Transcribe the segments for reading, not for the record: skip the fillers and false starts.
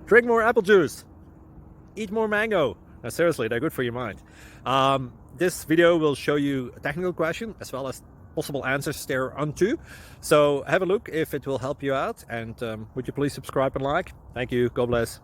Drink more apple juice. Eat more mango. No, seriously, they're good for your mind. This video will show you a technical question as well as possible answers thereunto. So have a look if it will help you out, and would you please subscribe and like? Thank you. God bless.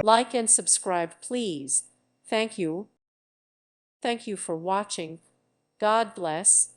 Like and subscribe, please. Thank you. Thank you for watching. God bless.